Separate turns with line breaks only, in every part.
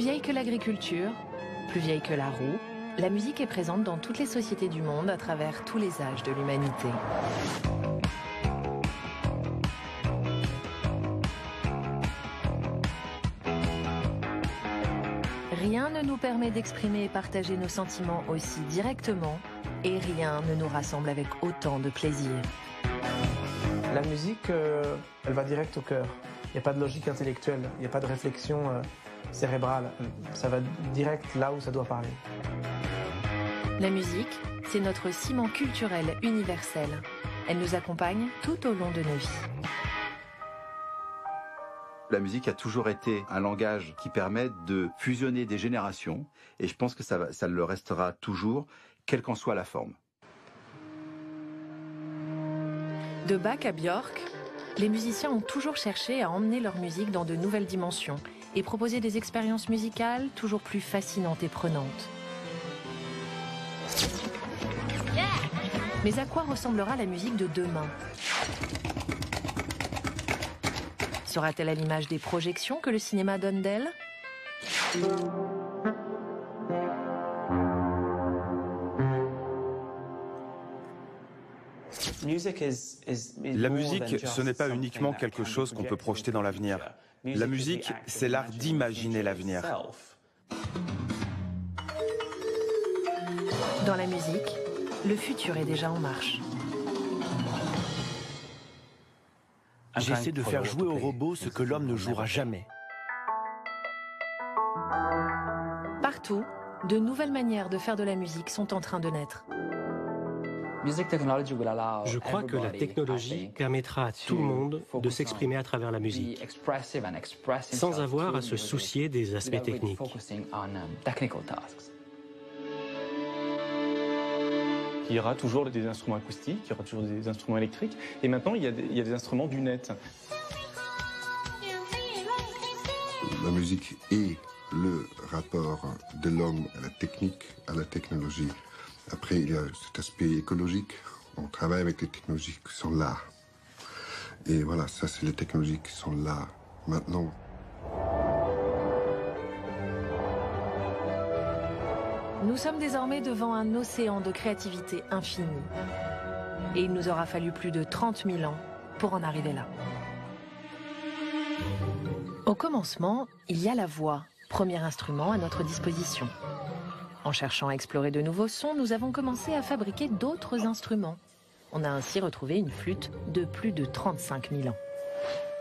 vieille que l'agriculture, plus vieille que la roue, la musique est présente dans toutes les sociétés du monde à travers tous les âges de l'humanité. Rien ne nous permet d'exprimer et partager nos sentiments aussi directement et rien ne nous rassemble avec autant de plaisir.
La musique, elle va direct au cœur. Il n'y a pas de logique intellectuelle, il n'y a pas de réflexion cérébrale. Ça va direct là où ça doit parler.
La musique, c'est notre ciment culturel universel. Elle nous accompagne tout au long de nos vies.
La musique a toujours été un langage qui permet de fusionner des générations et je pense que ça le restera toujours, quelle qu'en soit la forme.
De Bach à Björk, les musiciens ont toujours cherché à emmener leur musique dans de nouvelles dimensions et proposer des expériences musicales toujours plus fascinantes et prenantes. Mais à quoi ressemblera la musique de demain ? Sera-t-elle à l'image des projections que le cinéma donne d'elle ?
La musique, ce n'est pas uniquement quelque chose qu'on peut projeter dans l'avenir. La musique, c'est l'art d'imaginer l'avenir.
Dans la musique, le futur est déjà en marche.
J'essaie de faire jouer au robot ce que l'homme ne jouera jamais.
Partout, de nouvelles manières de faire de la musique sont en train de naître.
Je crois que la technologie permettra à tout le monde de s'exprimer à travers la musique, sans avoir à se soucier des aspects techniques.
Il y aura toujours des instruments acoustiques, il y aura toujours des instruments électriques, et maintenant il y a des instruments du net.
La musique est le rapport de l'homme à la technique, à la technologie. Après, il y a cet aspect écologique. On travaille avec les technologies qui sont là. Et voilà, ça, c'est les technologies qui sont là, maintenant.
Nous sommes désormais devant un océan de créativité infinie. Et il nous aura fallu plus de 30 000 ans pour en arriver là. Au commencement, il y a la voix, premier instrument à notre disposition. En cherchant à explorer de nouveaux sons, nous avons commencé à fabriquer d'autres instruments. On a ainsi retrouvé une flûte de plus de 35 000 ans.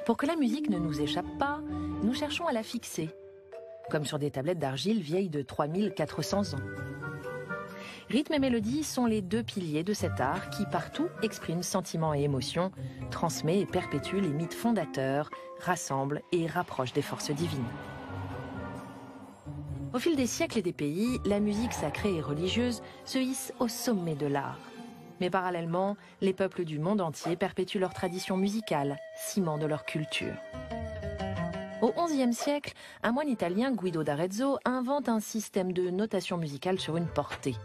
Pour que la musique ne nous échappe pas, nous cherchons à la fixer, comme sur des tablettes d'argile vieilles de 3400 ans. Rythme et mélodie sont les deux piliers de cet art qui, partout, exprime sentiments et émotions, transmet et perpétue les mythes fondateurs, rassemble et rapproche des forces divines. Au fil des siècles et des pays, la musique sacrée et religieuse se hisse au sommet de l'art. Mais parallèlement, les peuples du monde entier perpétuent leur tradition musicale, ciment de leur culture. Au XIe siècle, un moine italien, Guido d'Arezzo, invente un système de notation musicale sur une portée.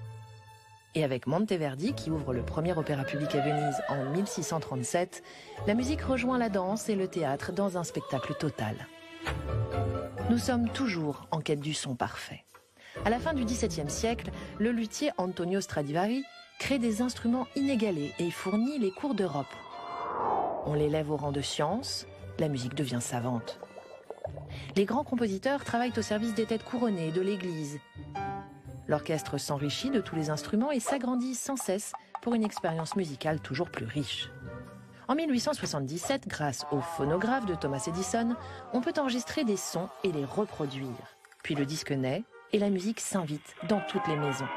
Et avec Monteverdi, qui ouvre le premier opéra public à Venise en 1637, la musique rejoint la danse et le théâtre dans un spectacle total. Nous sommes toujours en quête du son parfait. À la fin du XVIIe siècle, le luthier Antonio Stradivari crée des instruments inégalés et fournit les cours d'Europe. On l'élève au rang de science, la musique devient savante. Les grands compositeurs travaillent au service des têtes couronnées et de l'Église. L'orchestre s'enrichit de tous les instruments et s'agrandit sans cesse pour une expérience musicale toujours plus riche. En 1877, grâce au phonographe de Thomas Edison, on peut enregistrer des sons et les reproduire. Puis le disque naît et la musique s'invite dans toutes les maisons.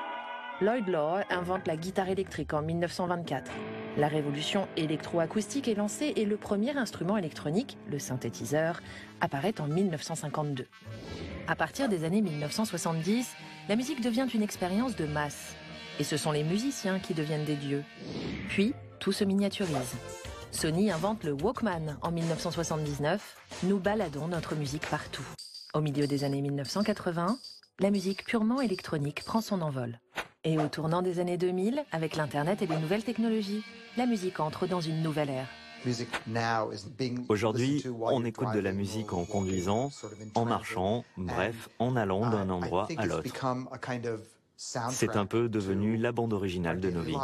Lloyd Lowe invente la guitare électrique en 1924. La révolution électroacoustique est lancée et le premier instrument électronique, le synthétiseur, apparaît en 1952. À partir des années 1970, la musique devient une expérience de masse. Et ce sont les musiciens qui deviennent des dieux. Puis, tout se miniaturise. Sony invente le Walkman en 1979. Nous baladons notre musique partout. Au milieu des années 1980, la musique purement électronique prend son envol. Et au tournant des années 2000, avec l'Internet et les nouvelles technologies, la musique entre dans une nouvelle ère.
Aujourd'hui, on écoute de la musique en conduisant, en marchant, bref, en allant d'un endroit à l'autre. C'est un peu devenu la bande originale de nos vies.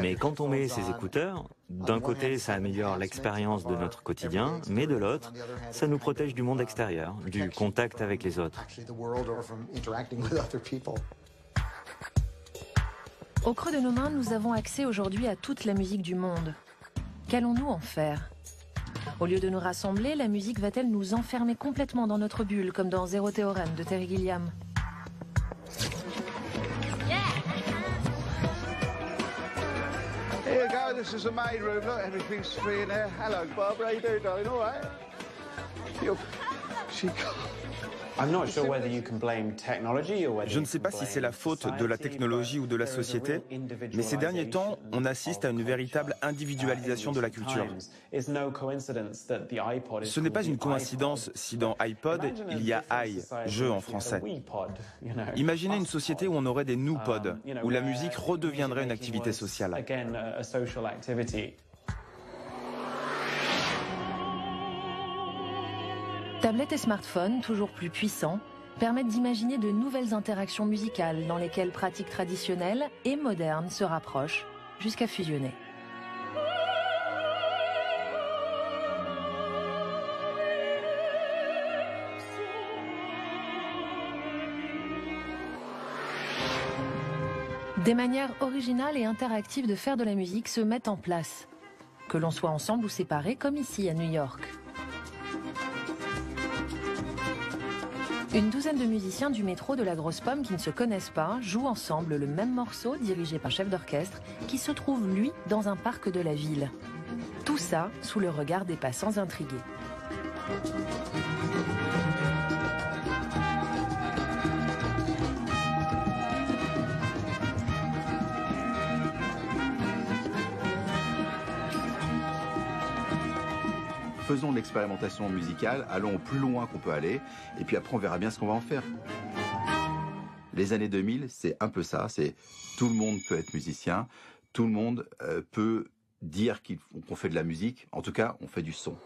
Mais quand on met ses écouteurs, d'un côté ça améliore l'expérience de notre quotidien, mais de l'autre, ça nous protège du monde extérieur, du contact avec les autres.
Au creux de nos mains, nous avons accès aujourd'hui à toute la musique du monde. Qu'allons-nous en faire? Au lieu de nous rassembler, la musique va-t-elle nous enfermer complètement dans notre bulle, comme dans Zéro Théorème de Terry Gilliam?
Here you go, this is the main room. Look, everything's free in there. Hello, Barbara. How you doing, darling? All right?
Je ne sais pas si c'est la faute de la technologie ou de la société, mais ces derniers temps, on assiste à une véritable individualisation de la culture. Ce n'est pas une coïncidence si dans iPod, il y a i, jeu en français. Imaginez une société où on aurait des nous-pods, où la musique redeviendrait une activité sociale.
Tablettes et smartphones, toujours plus puissants, permettent d'imaginer de nouvelles interactions musicales dans lesquelles pratiques traditionnelles et modernes se rapprochent jusqu'à fusionner. Des manières originales et interactives de faire de la musique se mettent en place, que l'on soit ensemble ou séparés, comme ici à New York. Une douzaine de musiciens du métro de la Grosse Pomme qui ne se connaissent pas jouent ensemble le même morceau dirigé par un chef d'orchestre qui se trouve, lui, dans un parc de la ville. Tout ça sous le regard des passants intrigués.
Faisons de l'expérimentation musicale, allons au plus loin qu'on peut aller, et puis après on verra bien ce qu'on va en faire. Les années 2000, c'est un peu ça, c'est tout le monde peut être musicien, tout le monde peut dire qu'on fait de la musique, en tout cas on fait du son.